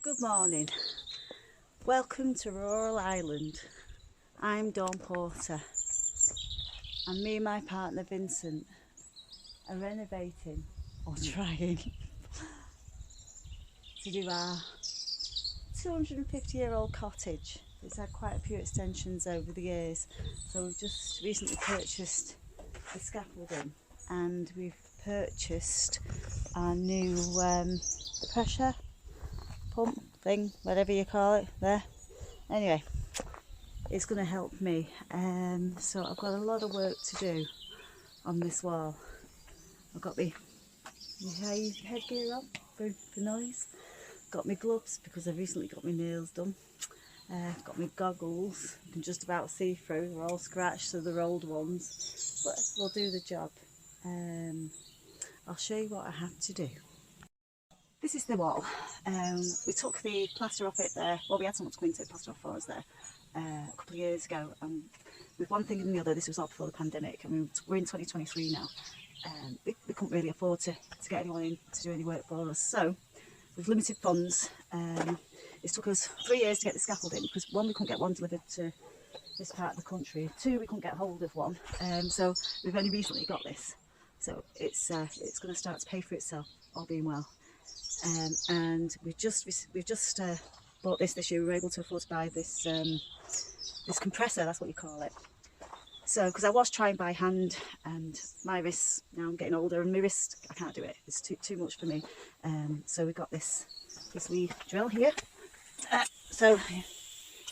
Good morning, welcome to Rural Ireland. I'm Dawn Porter and me and my partner Vincent are renovating or trying to do our 250-year-old cottage. It's had quite a few extensions over the years, so we've just recently purchased the scaffolding and we've purchased our new pressure pump thing, whatever you call it there. Anyway, it's going to help me, so I've got a lot of work to do on this wall. I've got my headgear on for noise, got my gloves because I've recently got my nails done, got my goggles, you can just about see through, they're all scratched, so they're old ones, but we'll do the job. I'll show you what I have to do. This is the wall. We took the plaster off it there. Well, we had someone to come in to take plaster off for us there a couple of years ago. And with one thing and the other, this was all before the pandemic. I mean, we're in 2023 now. We couldn't really afford to get anyone in to do any work for us. So, with limited funds, it took us 3 years to get the scaffolding because one, we couldn't get one delivered to this part of the country. Two, we couldn't get hold of one. So we've only recently got this. So it's going to start to pay for itself, all being well. And we've just bought this year. We were able to afford to buy this this compressor, that's what you call it. So because I was trying by hand, and my wrists, now I'm getting older, and my wrist, I can't do it, it's too much for me. So we got this wee drill here. So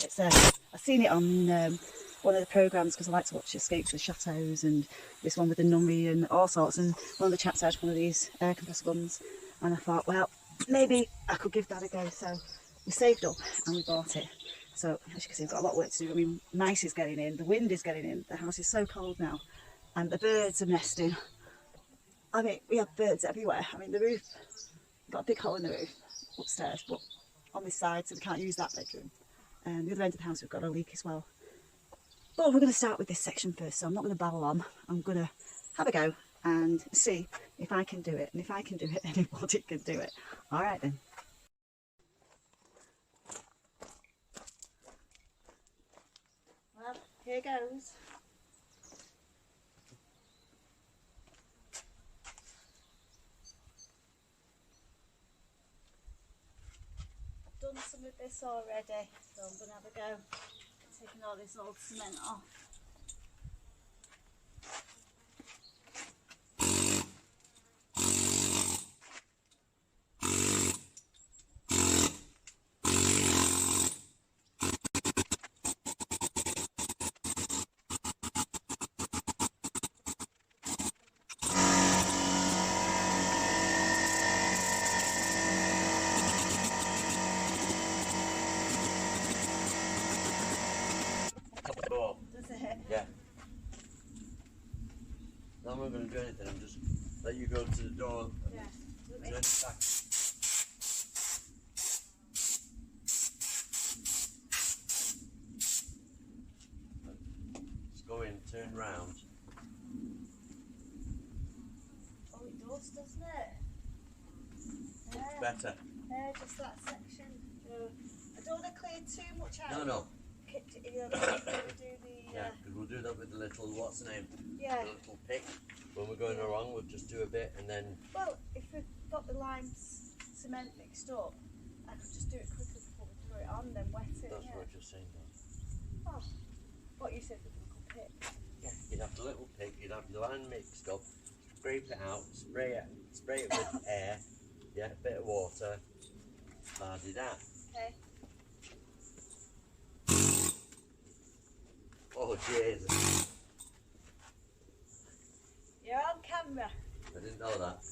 it's I've seen it on one of the programmes because I like to watch escapes of chateaus, and this one with the nunnery and all sorts, and one of the chaps had one of these air compressor guns, and I thought, well, maybe I could give that a go. So we saved up and we bought it. So as you can see, we've got a lot of work to do. I mean, mice is getting in, the wind is getting in, the house is so cold now, and the birds are nesting. I mean, we have birds everywhere. I mean, the roof, we've got a big hole in the roof upstairs, but on this side, so we can't use that bedroom. And the other end of the house, we've got a leak as well. But we're going to start with this section first, so I'm not going to babble on. I'm going to have a go and see if I can do it. And if I can do it, anybody can do it. All right then. Well, here goes. I've done some of this already, so I'm going to have a go taking all this old cement off. Does it? Yeah. I'm not going to do anything, I'm just let you go to the door and turn it back. Just go in, turn round. Oh, it does, doesn't it? Looks better. Just that section. I don't want to clear too much out. No. You know, Yeah, because we'll do that with the little, what's the name? Yeah. The little pick. When we're going along, we'll just do a bit and then... Well, if we've got the lime cement mixed up, I could just do it quickly before we throw it on, then wet it. That's yeah. what I was just saying though. Oh, what you said with the little pick. Yeah, you'd have the little pick, you'd have your lime mixed up, scrape it out, spray it with air, yeah, a bit of water, do that. Okay. Oh, Jesus. You're on camera. I didn't know that.